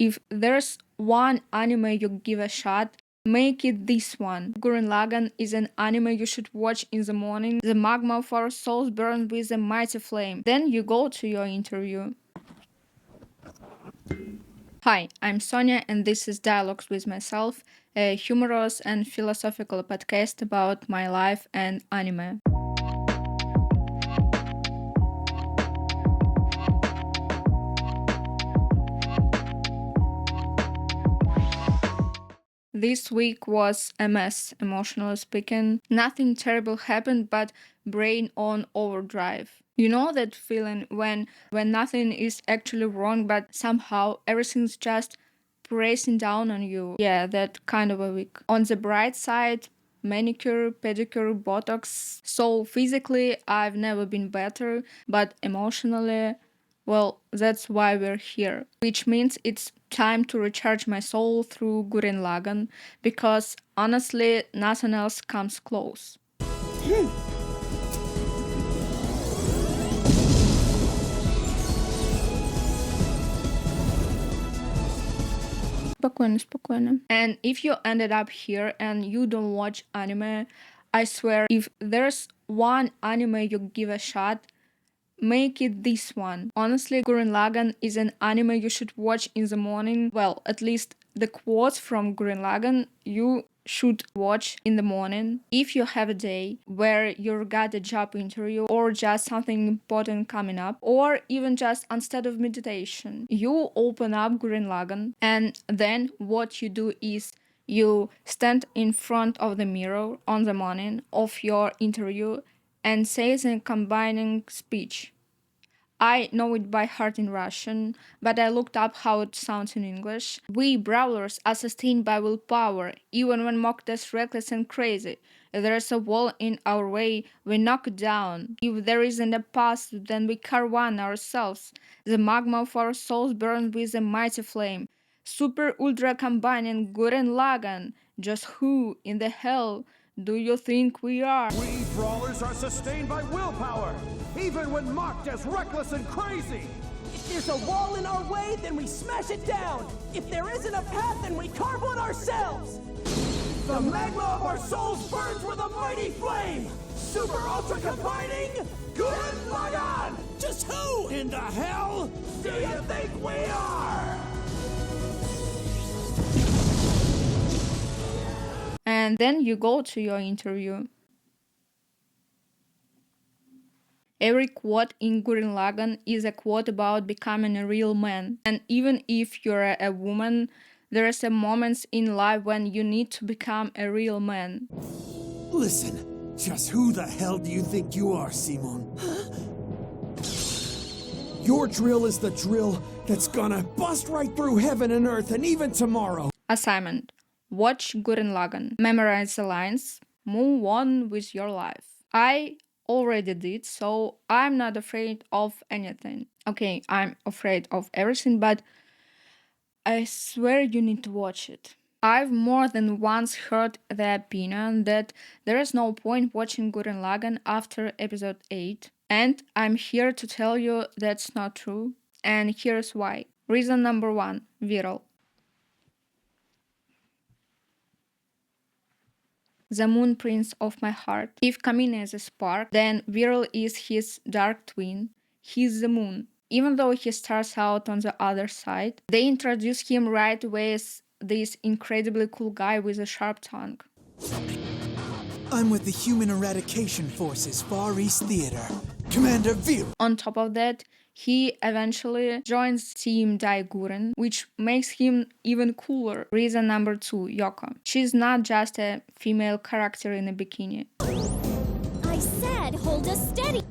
If there's one anime you give a shot, make it this one. Gurren Lagann is an anime you should watch in the morning. The magma of our souls burns with a mighty flame. Then you go to your interview. Hi, I'm Sonia, and this is Dialogues with Myself, a humorous and philosophical podcast about my life and anime. This week was a mess, emotionally speaking. Nothing terrible happened, but brain on overdrive. You know that feeling when nothing is actually wrong, but somehow everything's just pressing down on you. Yeah, that kind of a week. On the bright side, manicure, pedicure, botox. So physically, I've never been better, but emotionally, well, that's why we're here. Which means it's time to recharge my soul through Gurren Lagann, because honestly, nothing else comes close. Спокойно, спокойно. And if you ended up here and you don't watch anime, I swear, if there's one anime you give a shot, make it this one. Honestly, Gurren Lagann is an anime you should watch in the morning. Well, at least the quotes from Gurren Lagann you should watch in the morning. If you have a day where you got a job interview or just something important coming up, or even just instead of meditation, you open up Gurren Lagann, and then what you do is you stand in front of the mirror on the morning of your interview and say the combining speech. I know it by heart in Russian, but I looked up how it sounds in English. We brawlers are sustained by willpower, even when mocked as reckless and crazy. If there is a wall in our way, we knock it down. If there isn't a path, then we carve one ourselves. The magma of our souls burns with a mighty flame. Super ultra combining Gurren Lagann. Just who in the hell do you think we are? We brawlers are sustained by willpower, even when mocked as reckless and crazy. If there's a wall in our way, then we smash it down. If there isn't a path, then we carve one ourselves. The magma of our souls burns with a mighty flame. Super ultra combining Gurren Lagann. Just who In the hell do you think we are? And then you go to your interview. Every quote in Gurren Lagann is a quote about becoming a real man. And even if you're a woman, there are some moments in life when you need to become a real man. Listen, just who the hell do you think you are, Simon? Your drill is the drill that's gonna bust right through heaven and earth and even tomorrow. Assignment. Watch Gurren Lagann. Memorize the lines. Move on with your life. I already did, so I'm not afraid of anything. Okay, I'm afraid of everything, but I swear you need to watch it. I've more than once heard the opinion that there is no point watching Gurren Lagann after episode 8, and I'm here to tell you that's not true, and here's why. Reason number 1, viral. The moon prince of my heart. If Kamina is a spark, then Viral is his dark twin. He's the moon. Even though he starts out on the other side, they introduce him right away as this incredibly cool guy with a sharp tongue. I'm with the Human Eradication Forces Far East Theater. Commander Vir. On top of that, he eventually joins Team Daiguren, which makes him even cooler. Reason number 2, Yoko. She's not just a female character in a bikini. I said hold us steady.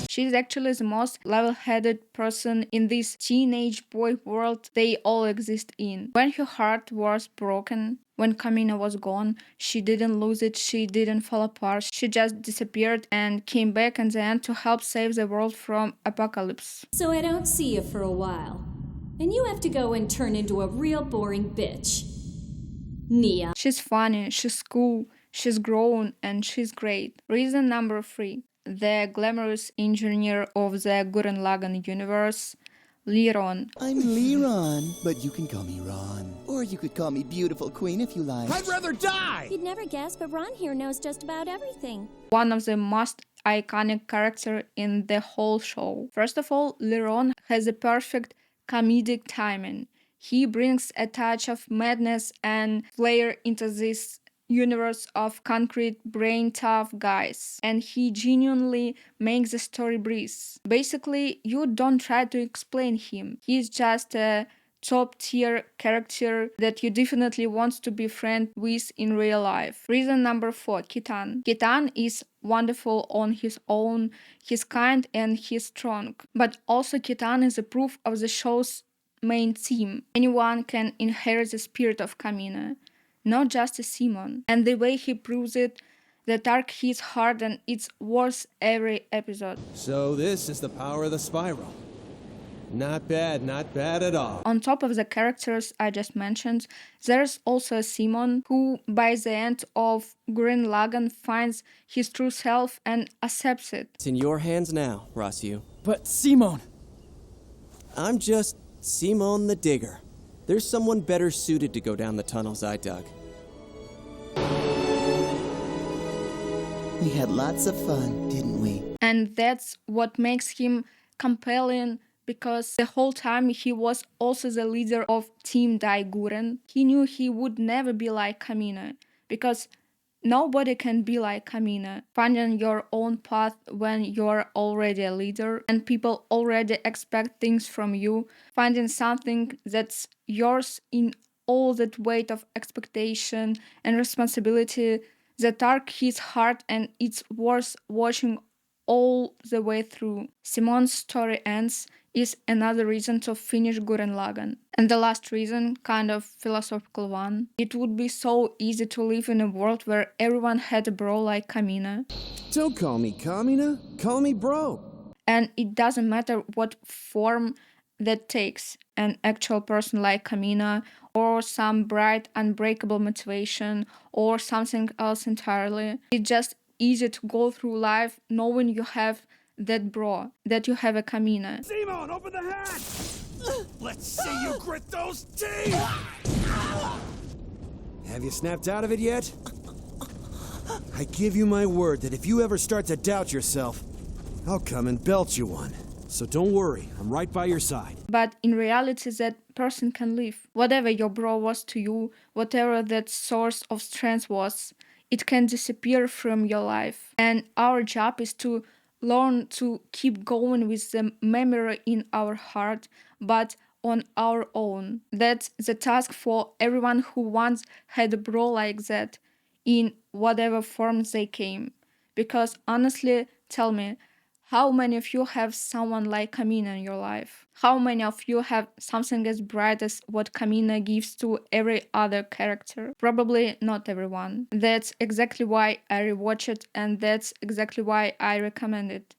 She's actually the most level-headed person in this teenage boy world they all exist in. When her heart was broken, when Kamina was gone, she didn't lose it, she didn't fall apart, she just disappeared and came back in the end to help save the world from apocalypse. So I don't see you for a while. And you have to go and turn into a real boring bitch. Nia. She's funny, she's cool, she's grown, and she's great. Reason number 3. The glamorous engineer of the Gurren Lagann universe, Leeron. I'm Leeron, but you can call me Ron. Or you could call me Beautiful Queen if you like. I'd rather die! You'd never guess, but Ron here knows just about everything. One of the most iconic characters in the whole show. First of all, Leeron has a perfect comedic timing. He brings a touch of madness and flair into this universe of concrete, brain tough guys, and he genuinely makes the story breathe. Basically, you don't try to explain him. He's just a top tier character that you definitely want to be friend with in real life. Reason number 4, Kittan. Kittan is wonderful on his own, he's kind and he's strong. But also Kittan is a proof of the show's main theme. Anyone can inherit the spirit of Kamina, not just a Simon. And the way he proves it, the arc hits hard and it's worth every episode. So this is the power of the spiral. Not bad at all. On top of the characters I just mentioned, there's also Simon, who by the end of Gurren Lagann finds his true self and accepts it. It's in your hands now, Rossiu. But Simon! I'm just Simon the Digger. There's someone better suited to go down the tunnels I dug. We had lots of fun, didn't we? And that's what makes him compelling, because the whole time he was also the leader of Team Daiguren. He knew he would never be like Kamina, because nobody can be like Kamina. Finding your own path when you're already a leader and people already expect things from you. Finding something that's yours in all that weight of expectation and responsibility. That arc hits hard and it's worth watching all the way through. Simon's story ends is another reason to finish Gurren Lagann. And the last reason, kind of philosophical one, it would be so easy to live in a world where everyone had a bro like Kamina. Don't call me Kamina, call me bro. And it doesn't matter what form that takes, an actual person like Kamina, or some bright, unbreakable motivation, or something else entirely. It's just easy to go through life knowing you have that bro, that you have a Kamina. Simon, open the hatch! Let's see you grit those teeth! Have you snapped out of it yet? I give you my word that if you ever start to doubt yourself, I'll come and belt you one. So don't worry, I'm right by your side. But in reality, that person can live. Whatever your bro was to you, whatever that source of strength was, it can disappear from your life. And our job is to learn to keep going with the memory in our heart, but on our own. That's the task for everyone who once had a bro like that, in whatever form they came. Because honestly, tell me, how many of you have someone like Kamina in your life? How many of you have something as bright as what Kamina gives to every other character? Probably not everyone. That's exactly why I rewatch it, and that's exactly why I recommend it.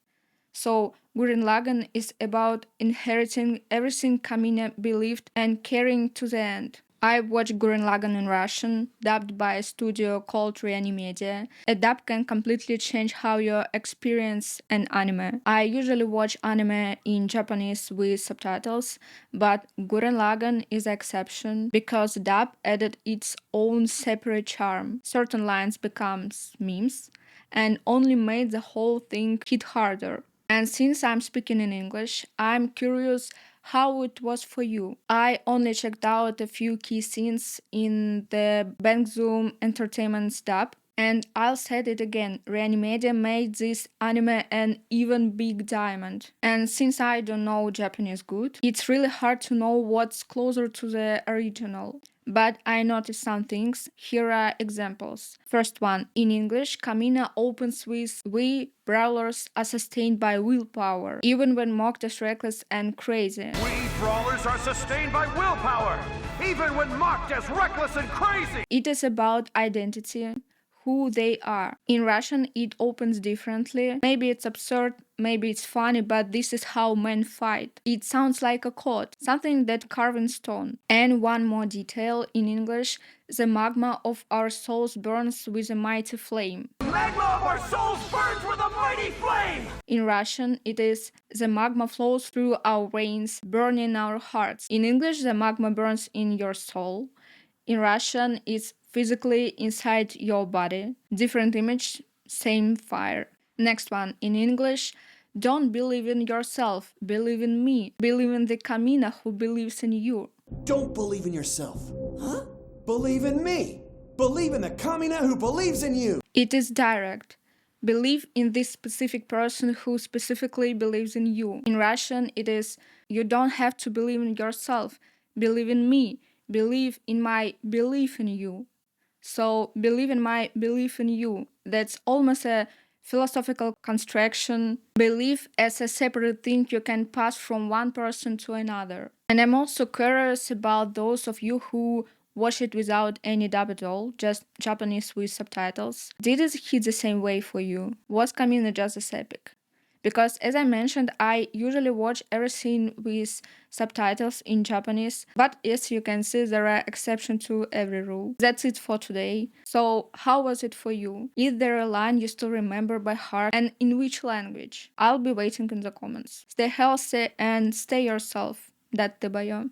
So, Gurren Lagann is about inheriting everything Kamina believed and carrying to the end. I watched Gurren Lagann in Russian, dubbed by a studio called Reanimedia. A dub can completely change how you experience an anime. I usually watch anime in Japanese with subtitles, but Gurren Lagann is the exception because dub added its own separate charm. Certain lines become memes and only made the whole thing hit harder. And since I'm speaking in English, I'm curious how it was for you. I only checked out a few key scenes in the Bang Zoom Entertainment's dub, and I'll say it again, Reanimedia made this anime an even big diamond. And since I don't know Japanese good, it's really hard to know what's closer to the original. But I noticed some things. Here are examples. First one, in English, Kamina opens with "We brawlers are sustained by willpower, even when mocked as reckless and crazy." We brawlers are sustained by willpower, even when mocked as reckless and crazy. It is about identity, who they are. In Russian, it opens differently. Maybe it's absurd, maybe it's funny, but this is how men fight. It sounds like a code, something that carved in stone. And one more detail, in English, the magma of our souls burns with a mighty flame. Magma of our souls burns with a mighty flame! In Russian, it is the magma flows through our veins, burning our hearts. In English, the magma burns in your soul. In Russian, it's physically inside your body. Different image, same fire. Next one, in English, don't believe in yourself, believe in me. Believe in the Kamina who believes in you. Don't believe in yourself. Huh? Believe in me. Believe in the Kamina who believes in you. It is direct. Believe in this specific person who specifically believes in you. In Russian, it is you don't have to believe in yourself. Believe in me. Believe in my belief in you. So, believe in my belief in you. That's almost a philosophical construction. Belief as a separate thing you can pass from one person to another. And I'm also curious about those of you who watch it without any dub at all, just Japanese with subtitles. Did it hit the same way for you? Was Kamina just as epic? Because as I mentioned, I usually watch everything with subtitles in Japanese, but as you can see, there are exceptions to every rule. That's it for today. So how was it for you? Is there a line you still remember by heart, and in which language? I'll be waiting in the comments. Stay healthy and stay yourself. Dattebayo.